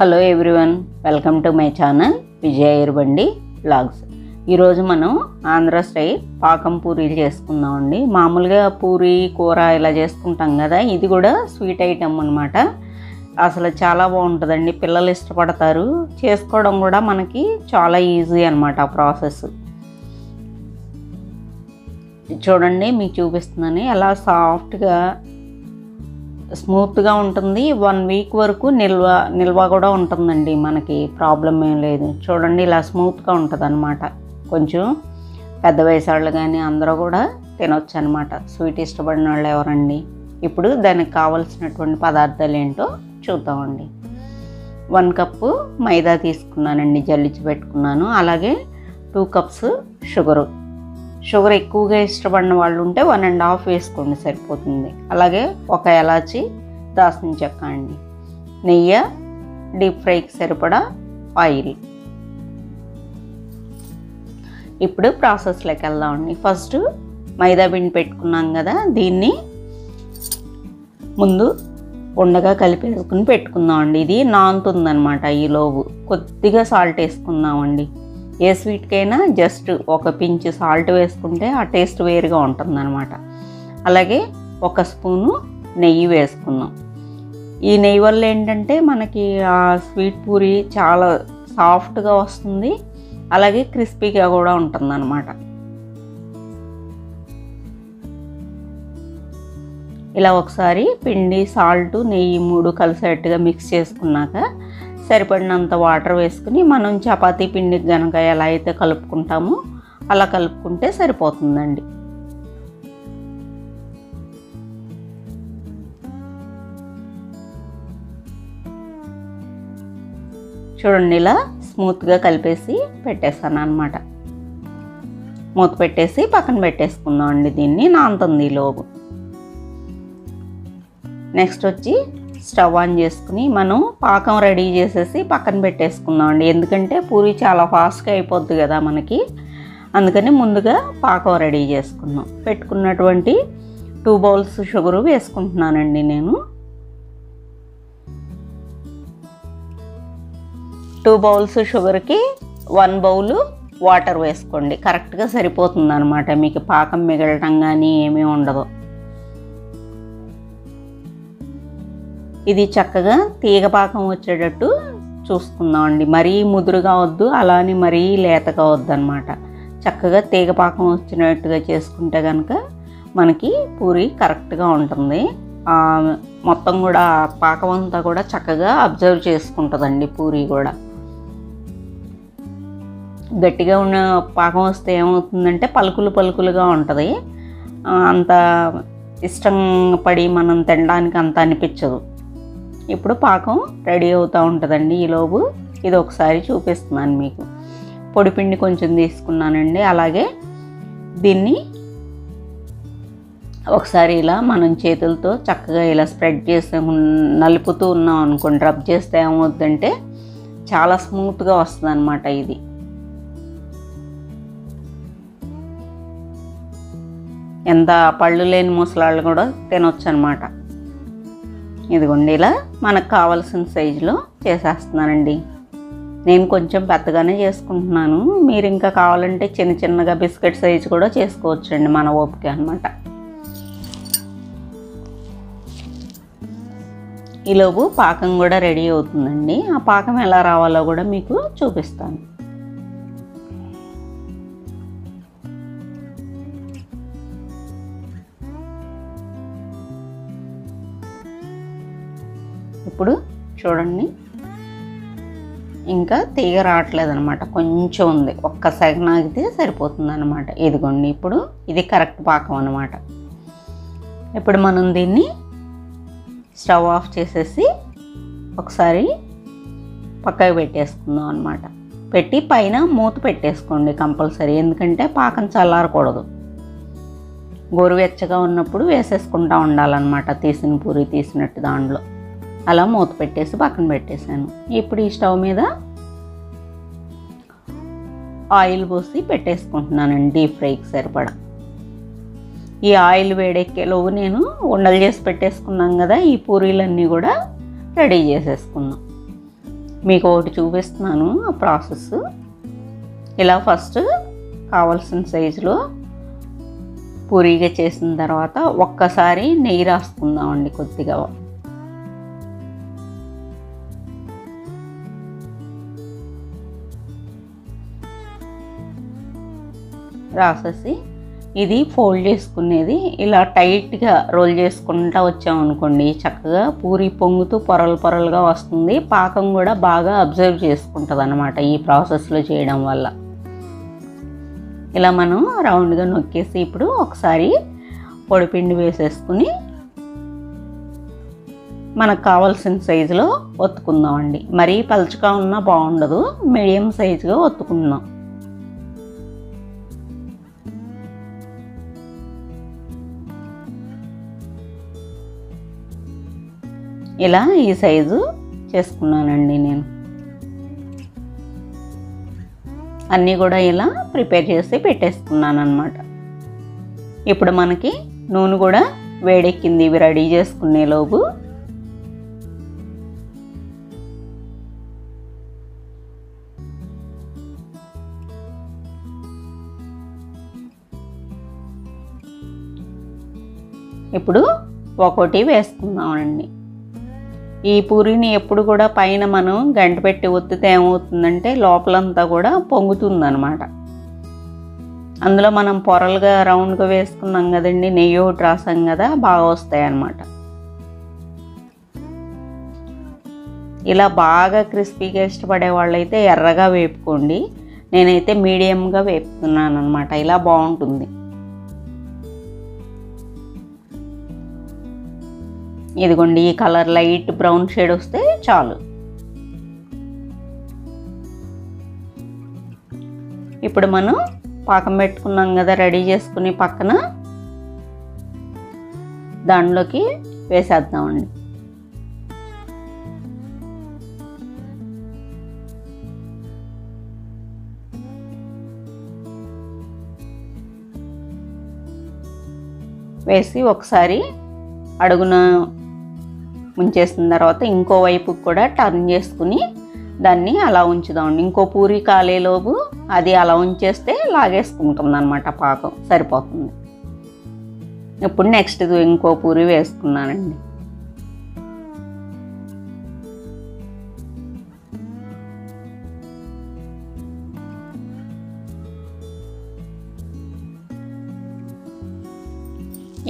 Hello everyone, welcome to my channel Vijaya Erubandi vlogs. ఈరోజు మనం Andhra style పాకం పూరీలు చేసుకుందామండి. మామూలుగా పూరి కూర ఇలా చేసుకుంటాం కదా, ఇది కూడా స్వీట్ ఐటమ్ అనమాట. అసలు చాలా బాగుంటుందండి, పిల్లలు ఇష్టపడతారు. చేసుకోవడం కూడా మనకి చాలా ఈజీ అనమాట ఆ ప్రాసెస్. చూడండి, మీకు చూపిస్తున్నాను ఎలా సాఫ్ట్గా స్మూత్గా ఉంటుంది. 1 వీక్ వరకు నిల్వ కూడా ఉంటుందండి, మనకి ప్రాబ్లం ఏం లేదు. చూడండి, ఇలా స్మూత్గా ఉంటుంది అనమాట. కొంచెం పెద్ద వయసు వాళ్ళు కానీ అందరూ కూడా తినొచ్చు అనమాట. స్వీట్ ఇష్టపడిన వాళ్ళు ఎవరండి. ఇప్పుడు దానికి కావాల్సినటువంటి పదార్థాలు ఏంటో చూద్దామండి. 1 కప్పు మైదా తీసుకున్నానండి, జల్లించి పెట్టుకున్నాను. అలాగే 2 కప్స్ షుగర్ ఎక్కువగా ఇష్టపడిన వాళ్ళు ఉంటే 1.5 వేసుకోండి, సరిపోతుంది. అలాగే 1 ఎలాచి, దాల్చిన చెక్క అండి, నెయ్యి, డీప్ ఫ్రైకి సరిపడా ఆయిల్. ఇప్పుడు ప్రాసెస్లోకి వెళ్దామండి. ఫస్ట్ మైదా పిండి పెట్టుకున్నాం కదా, దీన్ని ముందు ఉండగా కలిపేసుకుని పెట్టుకుందామండి. ఇది నానుతుందనమాట. ఈలోపు కొద్దిగా సాల్ట్ వేసుకుందామండి. ఏ స్వీట్కైనా జస్ట్ 1 పించ్ సాల్ట్ వేసుకుంటే ఆ టేస్ట్ వేరుగా ఉంటుందన్నమాట. అలాగే 1 స్పూను నెయ్యి వేసుకుందాం. ఈ నెయ్యి వల్ల ఏంటంటే మనకి ఆ స్వీట్ పూరి చాలా సాఫ్ట్గా వస్తుంది, అలాగే క్రిస్పీగా కూడా ఉంటుందన్నమాట. ఇలా ఒకసారి పిండి, సాల్ట్, నెయ్యి 3 కలిసేట్టుగా మిక్స్ చేసుకున్నాక సరిపడినంత వాటర్ వేసుకుని మనం చపాతీ పిండికి కనుక ఎలా అయితే కలుపుకుంటామో అలా కలుపుకుంటే సరిపోతుందండి. చూడండి, ఇలా స్మూత్గా కలిపేసి పెట్టేస్తాను అనమాట. మూత పెట్టేసి పక్కన పెట్టేసుకుందాం అండి. దీన్ని నానుతుంది లోపు. నెక్స్ట్ వచ్చి స్టవ్ ఆన్ చేసుకుని మనం పాకం రెడీ చేసేసి పక్కన పెట్టేసుకుందాం అండి. ఎందుకంటే పూరి చాలా ఫాస్ట్గా అయిపోద్ది కదా మనకి, అందుకని ముందుగా పాకం రెడీ చేసుకుందాం. పెట్టుకున్నటువంటి 2 బౌల్స్ షుగరు వేసుకుంటున్నానండి నేను. 2 బౌల్స్ షుగర్కి 1 బౌలు వాటర్ వేసుకోండి. కరెక్ట్గా సరిపోతుంది అనమాట. మీకు పాకం మిగలటం కానీ ఏమీ ఉండదు. ఇది చక్కగా తీగ పాకం వచ్చేటట్టు చూసుకుందామండి. మరీ ముదురుగా వద్దు, అలానే మరీ లేతగా వద్దు అనమాట. చక్కగా తీగ పాకం వచ్చినట్టుగా చేసుకుంటే కనుక మనకి పూరి కరెక్ట్గా ఉంటుంది. మొత్తం కూడా పాకం అంతా కూడా చక్కగా అబ్జర్వ్ చేసుకుంటుందండి పూరి కూడా. గట్టిగా ఉన్న పాకం వస్తే ఏమవుతుందంటే పలుకులుగా ఉంటుంది. అంత ఇష్టం పడి మనం తినడానికి అంత అనిపించదు. ఇప్పుడు పాకం రెడీ అవుతూ ఉంటుందండి. ఈలోపు ఇది ఒకసారి చూపిస్తున్నాను మీకు. పొడిపిండి కొంచెం తీసుకున్నానండి. అలాగే దీన్ని ఒకసారి ఇలా మనం చేతులతో చక్కగా ఇలా స్ప్రెడ్ చేసి నలుపుతూ ఉన్నాం అనుకోండి, రబ్ చేస్తే ఏమవుతుందంటే చాలా స్మూత్గా వస్తుంది అనమాట. ఇది ఎంత పళ్ళు లేని ముసలాళ్ళు కూడా తినొచ్చు అనమాట. ఇదిగోండి, ఇలా మనకు కావాల్సిన సైజులో చేసేస్తున్నానండి. నేను కొంచెం పెద్దగానే చేసుకుంటున్నాను. మీరు ఇంకా కావాలంటే చిన్నగా బిస్కెట్ సైజు కూడా చేసుకోవచ్చండి, మన ఓపిక అనమాట. ఈలోపు పాకం కూడా రెడీ అవుతుందండి. ఆ పాకం ఎలా రావాలో కూడా మీకు చూపిస్తాను. ఇప్పుడు చూడండి, ఇంకా తీగ రావట్లేదు అనమాట, కొంచెం ఉంది. 1 సెకండ్ ఆగితే సరిపోతుంది అనమాట. ఇదిగోండి, ఇప్పుడు ఇది కరెక్ట్ పాకం అనమాట. ఇప్పుడు మనం దీన్ని స్టవ్ ఆఫ్ చేసేసి ఒకసారి పక్కకు పెట్టేసుకుందాం అనమాట. పెట్టి పైన మూత పెట్టేసుకోండి కంపల్సరీ, ఎందుకంటే పాకం చల్లారకూడదు. గోరువెచ్చగా ఉన్నప్పుడు వేసేసుకుంటూ ఉండాలన్నమాట, తీసిన పూరి తీసినట్టు దాంట్లో. అలా మూత పెట్టేసి పక్కన పెట్టేశాను. ఇప్పుడు ఈ స్టవ్ మీద ఆయిల్ పోసి పెట్టేసుకుంటున్నానండి, డీప్ ఫ్రైకి సరిపడా. ఈ ఆయిల్ వేడెక్కేలోపు నేను ఉండలు చేసి పెట్టేసుకున్నాం కదా, ఈ పూరీలన్నీ కూడా రెడీ చేసేసుకుందాం. మీకు ఒకటి చూపిస్తున్నాను ఆ ప్రాసెస్. ఇలా ఫస్ట్ కావాల్సిన సైజులో పూరీగా చేసిన తర్వాత ఒక్కసారి నెయ్యి రాసుకుందామండి కొద్దిగా. రాసేసి ఇది ఫోల్డ్ చేసుకునేది ఇలా టైట్గా రోల్ చేసుకుంటూ వచ్చామనుకోండి, చక్కగా పూరి పొంగుతూ పొరలు పొరలుగా వస్తుంది. పాకం కూడా బాగా అబ్జర్వ్ చేసుకుంటుంది అన్నమాట ఈ ప్రాసెస్లో చేయడం వల్ల. ఇలా మనం రౌండ్గా నొక్కేసి ఇప్పుడు ఒకసారి పొడిపిండి వేసేసుకుని మనకు కావాల్సిన సైజులో ఒత్తుకుందామండి. మరీ పలుచగా ఉన్నా బాగుండదు, మీడియం సైజుగా ఒత్తుకుందాం. ఇలా ఈ సైజు చేసుకున్నానండి నేను. అన్నీ కూడా ఇలా ప్రిపేర్ చేసి పెట్టేసుకున్నాను అన్నమాట. ఇప్పుడు మనకి నూనె కూడా వేడెక్కింది. ఇవి రెడీ చేసుకునేలోపు ఇప్పుడు ఒక్కొక్కటి వేసుకుందామండి. ఈ పూరీని ఎప్పుడు కూడా పైన మనం గంట పెట్టి ఒత్తితే ఏమవుతుందంటే లోపలంతా కూడా పొంగుతుందన్నమాట. అందులో మనం పొరలుగా రౌండ్గా వేసుకున్నాం కదండి, నెయ్యి ఒకటి రాసాం కదా, బాగా వస్తాయి అన్నమాట. ఇలా బాగా క్రిస్పీగా ఇష్టపడే వాళ్ళైతే ఎర్రగా వేపుకోండి. నేనైతే మీడియంగా వేపుతున్నాను అన్నమాట. ఇలా బాగుంటుంది. ఇదిగోండి ఈ కలర్ లైట్ బ్రౌన్ షేడ్ వస్తే చాలు. ఇప్పుడు మనం పాకం పెట్టుకున్నాం కదా రెడీ చేసుకుని పక్కన, దానిలోకి వేసేద్దామండి. వేసి ఒకసారి అడుగున ముంచేసిన తర్వాత ఇంకో వైపు కూడా టర్న్ చేసుకుని దాన్ని అలా ఉంచుదామండి. ఇంకో పూరి కాలేలోపు అది అలా ఉంచేస్తే లాగేసుకుంటుంది అన్నమాట, పాకం సరిపోతుంది. ఇప్పుడు నెక్స్ట్ ఇంకో పూరి వేసుకున్నానండి.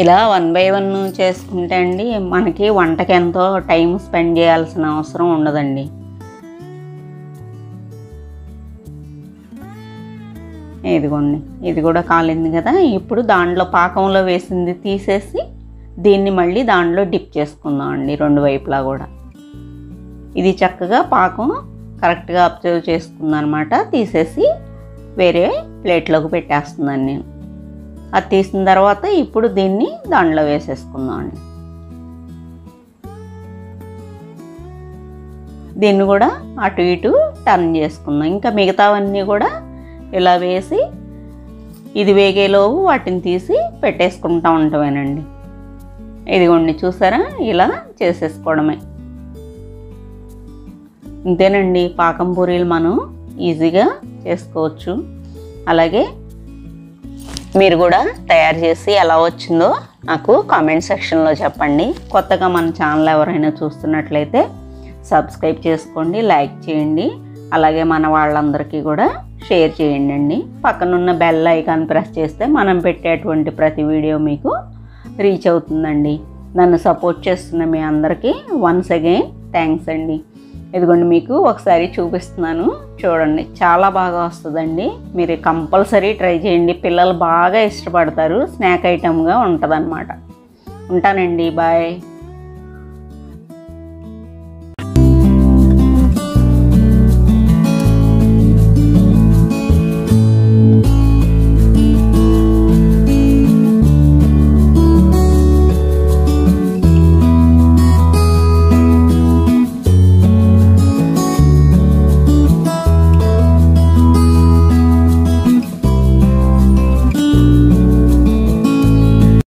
ఇలా 1 బై 1 చేసుకుంటే అండి మనకి వంటకి ఎంతో టైం స్పెండ్ చేయాల్సిన అవసరం ఉండదండి. ఇదిగోండి ఇది కూడా కాలింది కదా. ఇప్పుడు దాంట్లో పాకంలో వేసింది తీసేసి దీన్ని మళ్ళీ దాంట్లో డిప్ చేసుకుందాం అండి 2 వైపులా కూడా. ఇది చక్కగా పాకం కరెక్ట్గా అబ్జర్వ్ చేసుకుందనమాట. తీసేసి వేరే ప్లేట్లోకి పెట్టేస్తున్నాను నేను. అది తీసిన తర్వాత ఇప్పుడు దీన్ని దాంట్లో వేసేసుకుందాం అండి. దీన్ని కూడా అటు ఇటు టర్న్ చేసుకుందాం. ఇంకా మిగతావన్నీ కూడా ఇలా వేసి ఇది వేగేలోపు వాటిని తీసి పెట్టేసుకుంటూ ఉంటామేనండి. ఇదిగోండి చూసారా, ఇలా చేసేసుకోవడమే. ఇంతేనండి, పాకం పూరీలు మనం ఈజీగా చేసుకోవచ్చు. అలాగే మీరు కూడా తయారు చేసి ఎలా వచ్చిందో నాకు కామెంట్ సెక్షన్లో చెప్పండి. కొత్తగా మన ఛానల్ ఎవరైనా చూస్తున్నట్లయితే సబ్స్క్రైబ్ చేసుకోండి, లైక్ చేయండి. అలాగే మన వాళ్ళందరికీ కూడా షేర్ చేయండి. పక్కనున్న బెల్ ఐకాన్ ప్రెస్ చేస్తే మనం పెట్టేటువంటి ప్రతి వీడియో మీకు రీచ్ అవుతుందండి. నన్ను సపోర్ట్ చేస్తున్న మీ అందరికీ వన్స్ అగైన్ థ్యాంక్స్ అండి. ఇదిగోండి మీకు ఒకసారి చూపిస్తున్నాను చూడండి, చాలా బాగా వస్తుందండి. మీరు కంపల్సరీ ట్రై చేయండి, పిల్లలు బాగా ఇష్టపడతారు. స్నాక్ ఐటమ్గా ఉంటుంది అన్నమాట. ఉంటానండి, బాయ్.